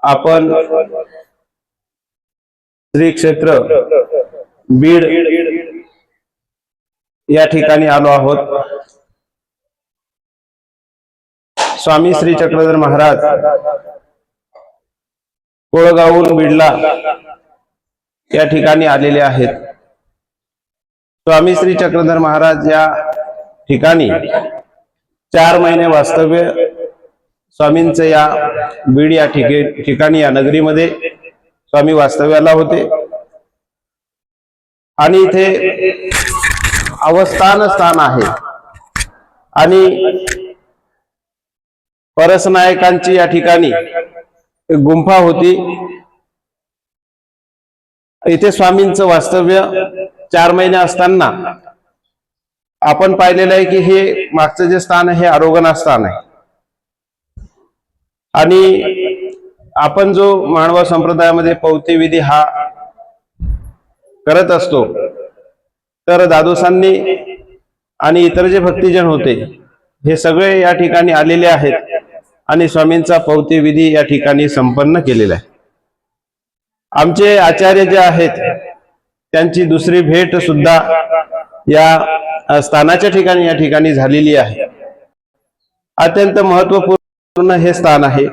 आपण श्री क्षेत्र बीड या ठिकाणी आलो आहोत। स्वामी श्री चक्रधर महाराज कोळगावहून बीडला या ठिकाणी आलेले आहेत। स्वामी श्री चक्रधर महाराज या ठिकाणी 4 महिने वास्तव्य स्वामींचे या बीड या ठिकाणी या नगरीमध्ये स्वामी वास्तव्याला होते आणि इथे अवस्थान स्थान आहे आणि परसनायकांची या ठिकाणी एक गुंफा होती। इथे स्वामींचं वास्तव्य 4 महिने असताना आपण पाहिलेलं आहे की हे मागचं जे स्थान आहे हे आरोगण स्थान आहे आणि आपण जो मानव संप्रदायामध्ये पौती विधी हा करत असतो, तर दादोसांनी आणि इतर जे भक्तिजन होते हे सगळे या ठिकाणी आलेले आहेत आणि स्वामींचा पौती विधी या ठिकाणी संपन्न केलेला आहे। आमचे आचार्य जे आहेत त्यांची दुसरी भेट सुद्धा या स्थानाच्या ठिकाणी या ठिकाणी झालेली आहे। अत्यंत महत्त्वपूर्ण हे स्थान आहे।